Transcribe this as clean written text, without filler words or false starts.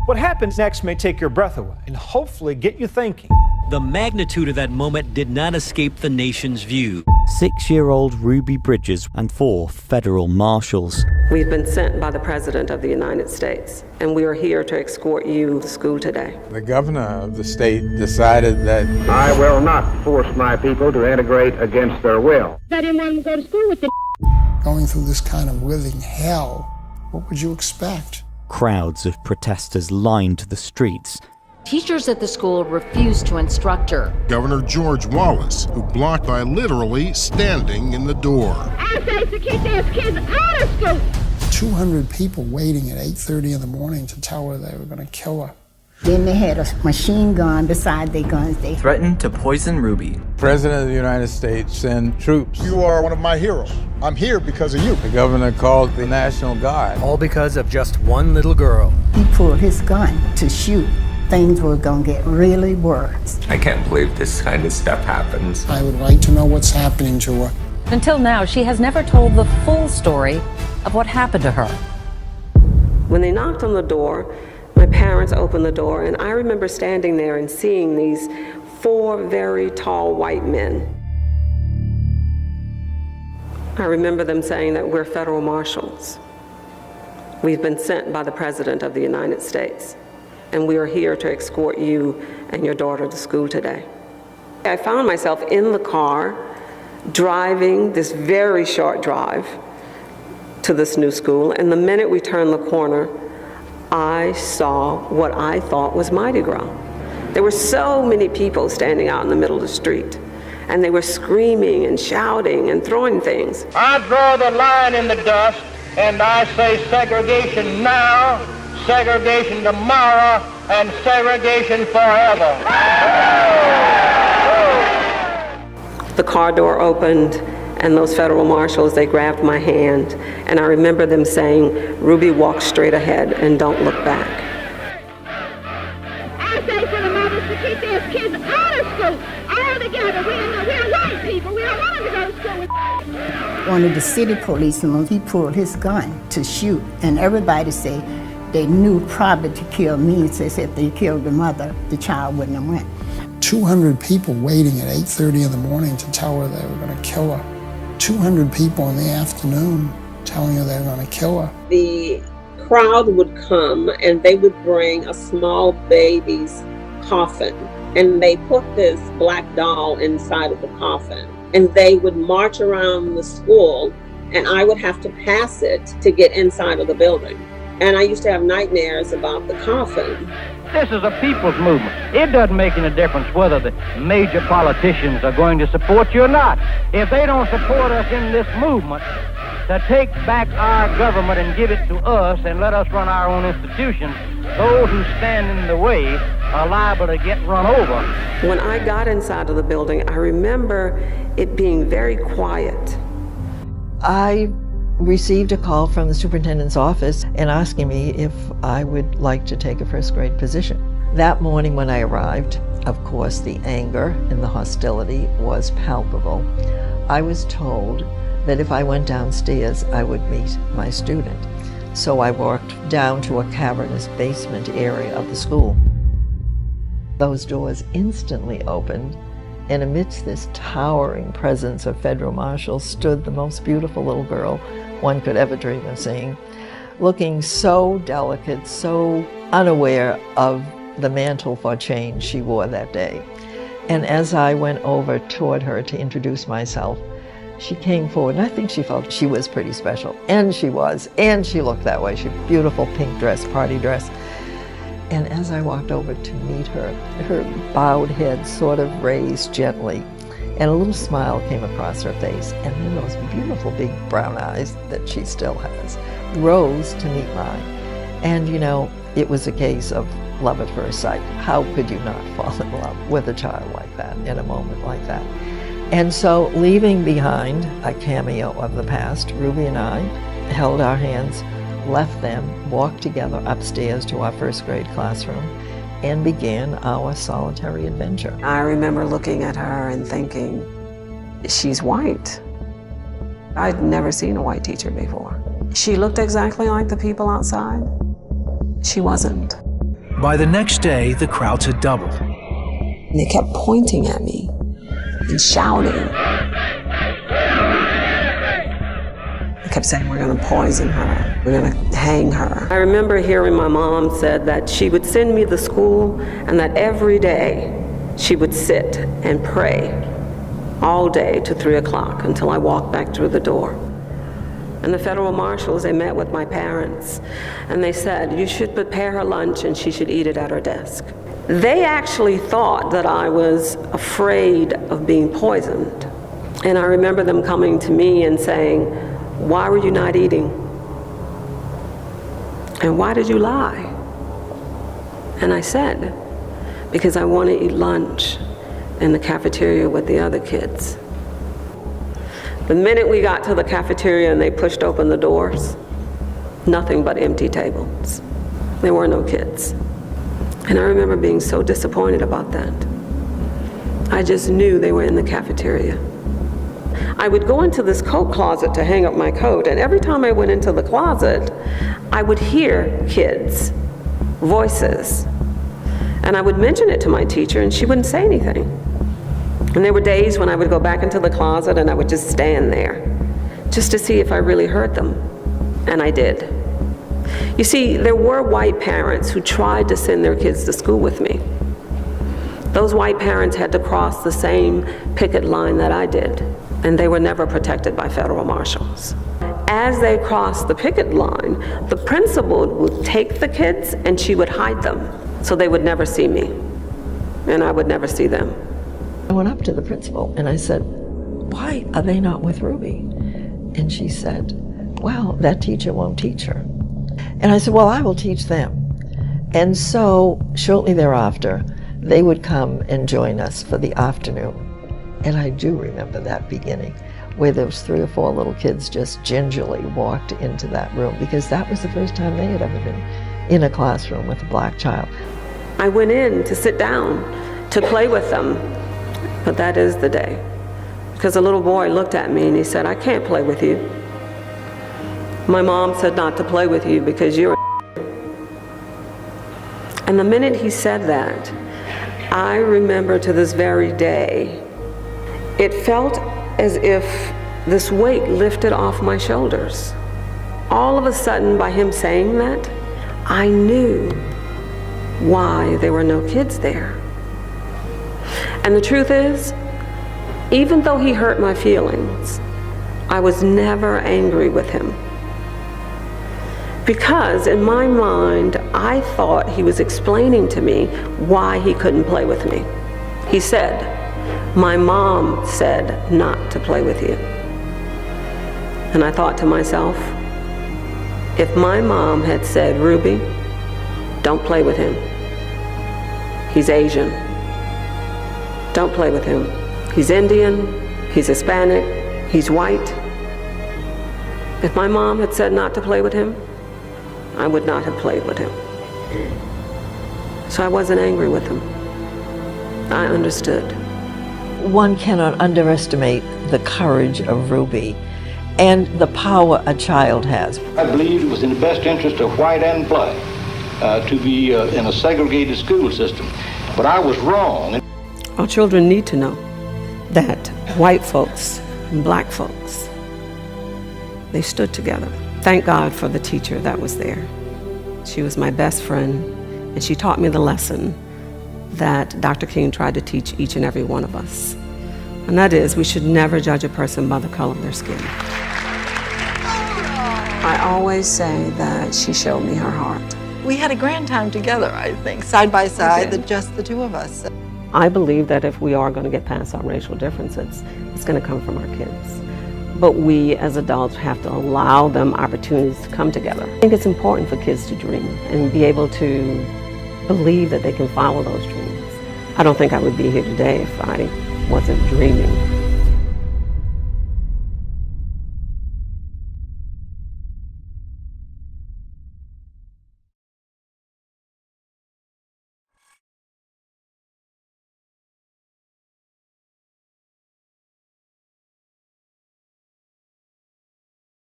What happens next may take your breath away and hopefully get you thinking. The magnitude of that moment did not escape the nation's view. 6-year-old Ruby Bridges and 4 federal marshals. We've been sent by the President of the United States, and we are here to escort you to school today. The governor of the state decided that I will not force my people to integrate against their will. I didn't want them to go to school with the Going through this kind of living hell, what would you expect? Crowds of protesters lined the streets. Teachers at the school refused to instruct her. Governor George Wallace, who blocked by literally standing in the door. I say to keep those kids out of school. 200 people waiting at 8:30 in the morning to tell her they were going to kill her. Then they had a machine gun beside their guns. They threatened to poison Ruby. President of the United States sent troops. You are one of my heroes. I'm here because of you. The governor called the National Guard. All because of just one little girl. He pulled his gun to shoot. Things were going to get really worse. I can't believe this kind of stuff happens. I would like to know what's happening to her. Until now, she has never told the full story of what happened to her. When they knocked on the door, my parents opened the door, and I remember standing there and seeing these 4 very tall white men. I remember them saying that we're federal marshals. We've been sent by the President of the United States, and we are here to escort you and your daughter to school today. I found myself in the car, driving this very short drive to this new school, and the minute we turned the corner, I saw what I thought was Mardi Gras. There were so many people standing out in the middle of the street, and they were screaming and shouting and throwing things. I draw the line in the dust, and I say segregation now, segregation tomorrow, and segregation forever. The car door opened, and those federal marshals, they grabbed my hand, and I remember them saying, "Ruby, walk straight ahead and don't look back." I say for the mothers to keep their kids out of school, all together. We're white people. We don't want them to go to school. One of the city policemen, he pulled his gun to shoot, and everybody said they knew probably to kill me. So they said if they killed the mother, the child wouldn't have went. 200 people waiting at 8:30 in the morning to tell her they were going to kill her. 200 people in the afternoon telling her they were going to kill her. The crowd would come, and they would bring a small baby's coffin, and they put this black doll inside of the coffin, and they would march around the school, and I would have to pass it to get inside of the building. And I used to have nightmares about the coffin. This is a people's movement. It doesn't make any difference whether the major politicians are going to support you or not. If they don't support us in this movement to take back our government and give it to us and let us run our own institutions, those who stand in the way are liable to get run over. When I got inside of the building, I remember it being very quiet. I received a call from the superintendent's office and asking me if I would like to take a first grade position. That morning when I arrived, of course, the anger and the hostility was palpable. I was told that if I went downstairs, I would meet my student. So I walked down to a cavernous basement area of the school. Those doors instantly opened, and amidst this towering presence of federal marshals stood the most beautiful little girl one could ever dream of seeing, looking so delicate, so unaware of the mantle for change she wore that day. And as I went over toward her to introduce myself, she came forward, and I think she felt she was pretty special. And she was, and she looked that way. She had a beautiful pink dress, party dress. And as I walked over to meet her, her bowed head sort of raised gently, and a little smile came across her face, and then those beautiful big brown eyes that she still has rose to meet mine. And you know, it was a case of love at first sight. How could you not fall in love with a child like that in a moment like that? And so, leaving behind a cameo of the past, Ruby and I held our hands, left them, walked together upstairs to our first grade classroom, and began our solitary adventure. I remember looking at her and thinking, she's white. I'd never seen a white teacher before. She looked exactly like the people outside. She wasn't. By the next day, the crowds had doubled. And they kept pointing at me and shouting. They kept saying, we're going to poison her. We're going to hang her. I remember hearing my mom said that she would send me to school and that every day she would sit and pray all day to 3 o'clock until I walked back through the door. And the federal marshals, they met with my parents and they said, you should prepare her lunch and she should eat it at her desk. They actually thought that I was afraid of being poisoned. And I remember them coming to me and saying, why were you not eating? And why did you lie? And I said, because I want to eat lunch in the cafeteria with the other kids. The minute we got to the cafeteria and they pushed open the doors, nothing but empty tables. There were no kids. And I remember being so disappointed about that. I just knew they were in the cafeteria. I would go into this coat closet to hang up my coat, and every time I went into the closet, I would hear kids' voices. And I would mention it to my teacher, and she wouldn't say anything. And there were days when I would go back into the closet and I would just stand there just to see if I really heard them. And I did. You see, there were white parents who tried to send their kids to school with me. Those white parents had to cross the same picket line that I did, and they were never protected by federal marshals. As they crossed the picket line, the principal would take the kids and she would hide them so they would never see me, and I would never see them. I went up to the principal and I said, why are they not with Ruby? And she said, well, that teacher won't teach her. And I said, well, I will teach them. And so shortly thereafter, they would come and join us for the afternoon. And I do remember that beginning, where those 3 or 4 little kids just gingerly walked into that room, because that was the first time they had ever been in a classroom with a black child. I went in to sit down to play with them. But that is the day. Because a little boy looked at me and he said, I can't play with you. My mom said not to play with you because you're a. And the minute he said that, I remember to this very day, it felt as if this weight lifted off my shoulders. All of a sudden, by him saying that, I knew why there were no kids there. And the truth is, even though he hurt my feelings, I was never angry with him. Because in my mind, I thought he was explaining to me why he couldn't play with me. He said, my mom said not to play with you. And I thought to myself, if my mom had said, Ruby, don't play with him. He's Asian. Don't play with him. He's Indian, he's Hispanic, he's white. If my mom had said not to play with him, I would not have played with him. So I wasn't angry with him. I understood. One cannot underestimate the courage of Ruby and the power a child has. I believed it was in the best interest of white and black to be in a segregated school system, but I was wrong. Our children need to know that white folks and black folks, they stood together. Thank God for the teacher that was there. She was my best friend, and she taught me the lesson that Dr. King tried to teach each and every one of us. And that is, we should never judge a person by the color of their skin. I always say that she showed me her heart. We had a grand time together, I think, side by side, just the two of us. I believe that if we are going to get past our racial differences, it's going to come from our kids. But we as adults have to allow them opportunities to come together. I think it's important for kids to dream and be able to believe that they can follow those dreams. I don't think I would be here today if I wasn't dreaming.